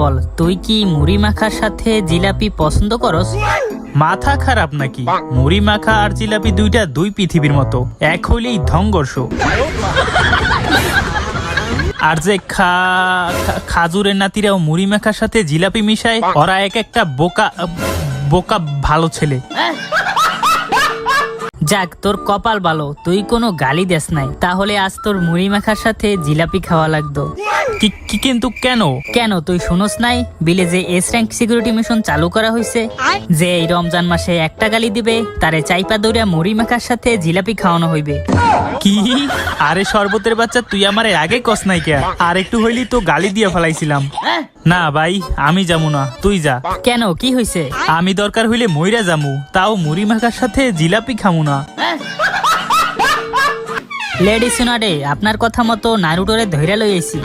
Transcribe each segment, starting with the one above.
বল, তুই কি মুড়ি মাখার সাথে জিলাপি পছন্দ করস? মাথা খারাপ নাকি? মুড়ি মাখা আর জিলাপি দুইটা দুই পৃথিবীর মতো, এক হইলেই ধংঘর্ষ। আর যে খাজুরের নাতিরাও মুড়ি মাখার সাথে জিলাপি মিশায়, ওরা এক একটা বোকা বোকা ভালো ছেলে। যাক, তোর কপাল ভালো, তুই কোনো গালি দেস নাই, তাহলে আজ তোর মুড়ি মাখার সাথে জিলাপি খাওয়া লাগতো। কিন্তু কেন? কেন তুই শুনোস নাই ভিলেজে এস র্যাঙ্ক সিকিউরিটি মিশন চালু করা হয়েছে? যে এই রমজান মাসে একটা গালি দিবে তারে চাইপা দৌড়া মুড়ি মাখার সাথে জিলাপি খাওয়ানো হইবে। কি? আরে শরবতের বাচ্চা, তুই আমার আগে কস নাই কে? আর একটু হইলি তো গালি দিয়ে ফেলাইছিলাম। না ভাই, আমি যাবো না, তুই যা। কেন, কি হইছে? আমি দরকার হইলে মইরা যামু, তাও মুড়ি মাখার সাথে জিলাপি খামু না। লেডি সুনাডে, আপনার কথা মতো নারুটোরে ধইরা লইছি।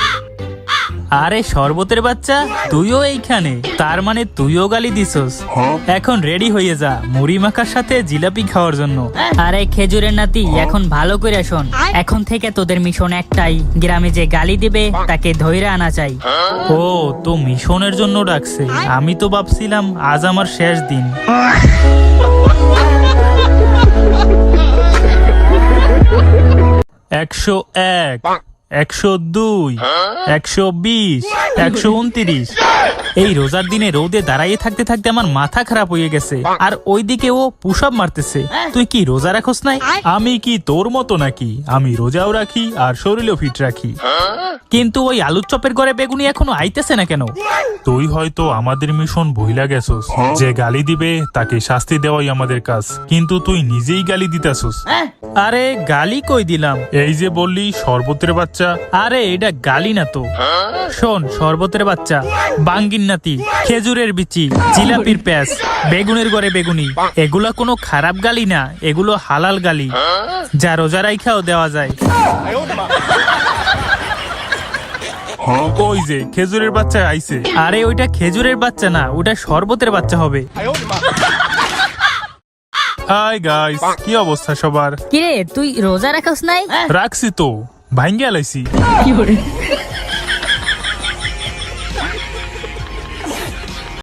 আরে শরবতের বাচ্চা, তুইও এইখানে? তার মানে তুইও গালি দিছস? এখন রেডি হয়ে যা মুড়ি মাখার সাথে জিলাপি খাওয়ার জন্য। আরে খেজুরের নাতি, এখন ভালো করে শোন, এখন থেকে তোদের মিশন একটাই, গ্রামে যে গালি দিবে তাকে ধইরা আনা চাই। ও, তো মিশনের জন্য ডাকছে? আমি তো ভাবছিলাম আজ আমার শেষ দিন। 101, 102, 120, 129। এই রোজার দিনে রোদে দাঁড়াইয়ে থাকতে থাকতে আমার মাথা খারাপ হয়ে গেছে, আর ওইদিকে ও পুশ আপ মারতেছে। তুই কি রোজা রাখোস নাই? আমি কি তোর মতো নাকি? আমি রোজাও রাখি আর শরীরও ফিট রাখি। কিন্তু ওই আলুর চপের ঘরে বেগুনি এখনো আইতেছে না কেন? তুই হয়তো আমাদের মিশন ভুইলা গেছস, যে গালি দিবে তাকে শাস্তি দেওয়াই আমাদের কাজ, কিন্তু তুই নিজেই গালি দিতেছস। আরে গালি কই দিলাম? এই যে বললি শরবতের বাচ্চা। আরে এটা গালি না তো। শোন শরবতের বাচ্চা, বাঙ্গির নাতি, খেজুরের বিচি, জিলাপির প্যাস, বেগুনের ঘরে বেগুনি, এগুলা কোনো খারাপ গালি না, এগুলো হালাল গালি, যা রোজা রাইখাও দেওয়া যায়। ওই যে খেজুরের বাচ্চা আইছে। আরে ওইটা খেজুরের বাচ্চা না, ওটা শরবতের বাচ্চা হবে। হাই গাইস, কি অবস্থা সবার? কিরে, তুই রোজা রাখস নাই? রাখছি তো, ভাঙ্গা লাইছি।